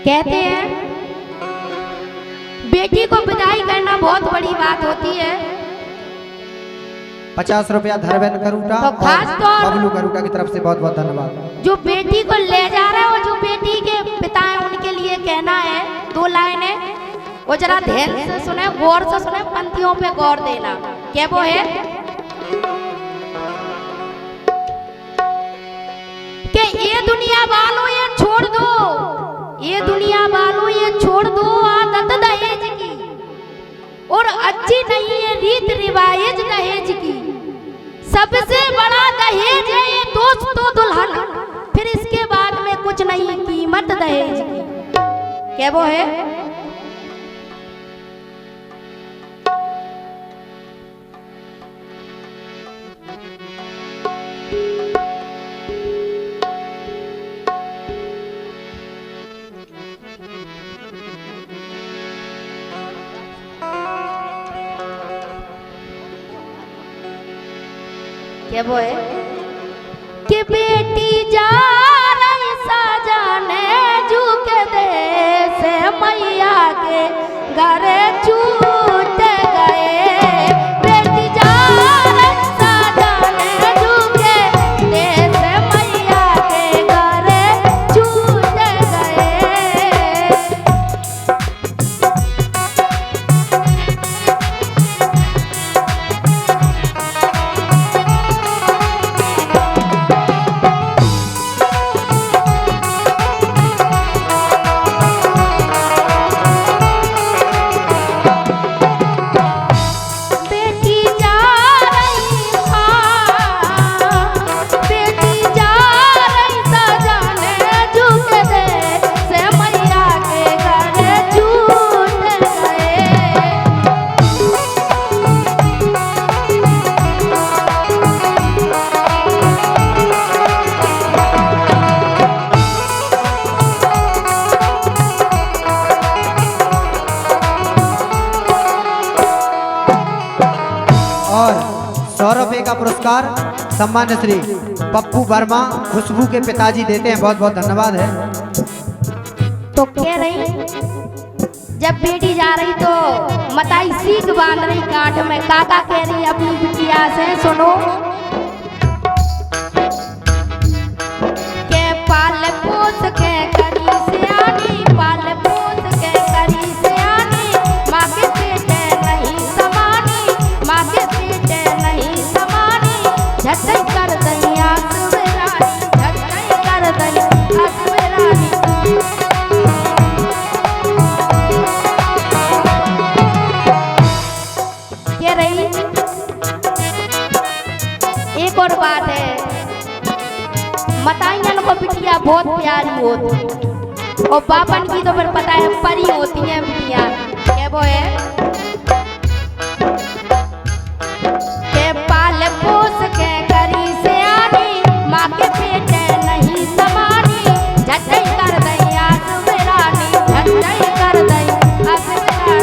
कहते हैं बेटी को विदाई करना बहुत बड़ी बात होती है। 50 रुपया धरवेन करूटा तो खास तौर बबलू करूटा की तरफ से बहुत बहुत धन्यवाद। जो बेटी को ले जा रहा है और जो बेटी के पिता है उनके लिए कहना है 2 लाइनें, वो जरा ध्यान से सुने, गौर से सुने, पंक्तियों पे गौर देना। क्या वो है कि ये दुनिया वालों ये छोड़ दो, ये दुनिया वालों ये छोड़ दो आदत दहेज की, और अच्छी नहीं है रीत रिवाज दहेज की। सबसे बड़ा दहेज है ये दोस्तों दुल्हन, फिर इसके बाद में कुछ नहीं कीमत दहेज की। क्या वो है क्या वो है कि बेटी जा रही सजाने झुके दे से मैया के घर छूट गए। बेटी जा रही सजाने झुके दे से मैया के घर छूट गए। और 100 रुपये का पुरस्कार सम्मान्य श्री पप्पू वर्मा खुशबू के पिताजी देते हैं। बहुत बहुत धन्यवाद है। तो कह रही जब बेटी जा रही तो मताई सीख बांध रही कांठ में, काका कह रही अपनी बिटिया से सुनो के पाल पोस के करी सियानी, पाल पोस के करी सियानी, माँ के पेटे नहीं समानी, माँ के पेटे नहीं समानी, झटई कर दई आसुरानी, झटई कर दई आसुरानी। रही एक और बात है, मताइयन को बिटिया बहुत प्यारी होती और बापन की तो फिर पता है परी होती है बिटिया। क्या वो है के पाल पोस के करी सियानी, माँ के पेटे नहीं समानी, झटई कर दई आसुरानी, झटई कर दई आसुरानी।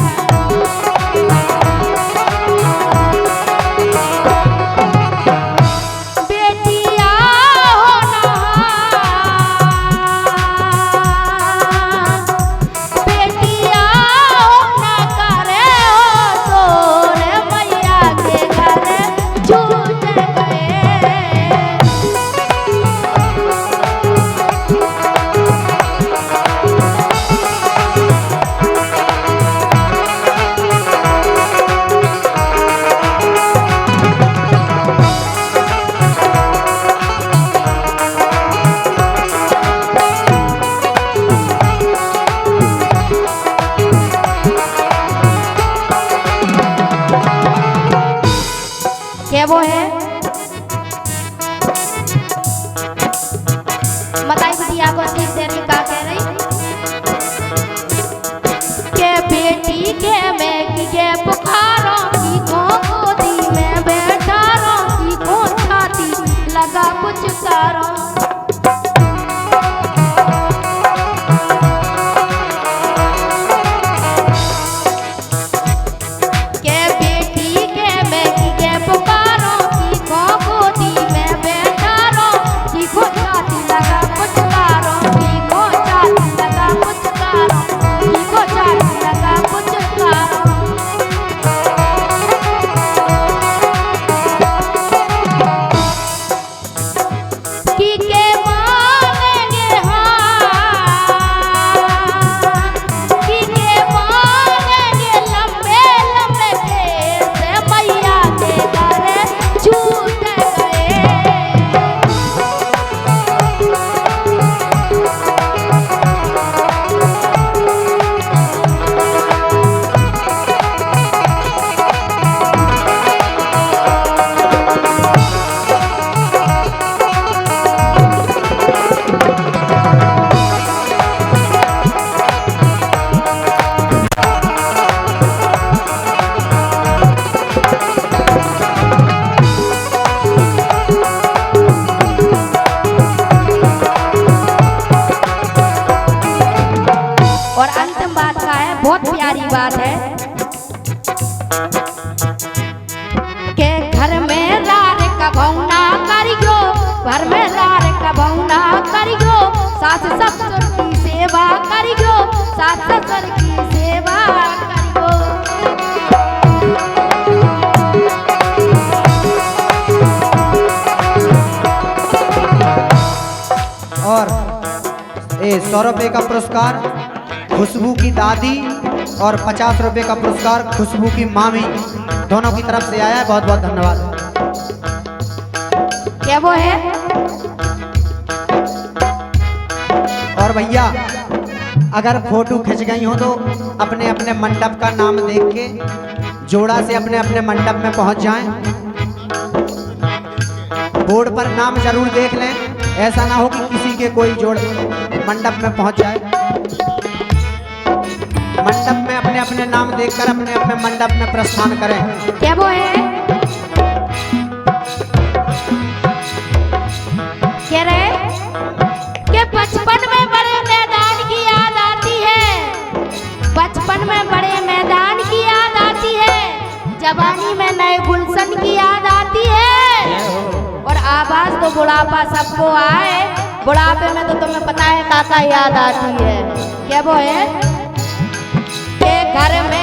बहुत प्यारी बात है के घर में लार कबौना करियो, घर में लार कबौना करियो, सास ससुर की सेवा करियो, सास ससुर की सेवा करियो। और 100 रुपये का पुरस्कार खुशबू की दादी और 50 रुपये का पुरस्कार खुशबू की मामी, दोनों की तरफ से आया है। बहुत बहुत धन्यवाद। क्या वो है? और भैया अगर फोटो खिंच गई हो तो अपने अपने मंडप का नाम देख के जोड़ा से अपने अपने मंडप में पहुंच जाएं। बोर्ड पर नाम जरूर देख लें, ऐसा ना हो कि किसी के कोई जोड़ मंडप में पहुंच जाए। मंडप में अपने अपने नाम देखकर अपने अपने मंडप में प्रस्थान करें। क्या वो है? कह रहे कि बचपन में बड़े मैदान की याद आती है, बचपन में बड़े मैदान की याद आती है, जवानी में नए गुलशन की याद आती है, और आवाज तो बुढ़ापा सबको आए, बुढ़ापे में तो तुम्हें पता है काका याद आती है। क्या वो है? के घर में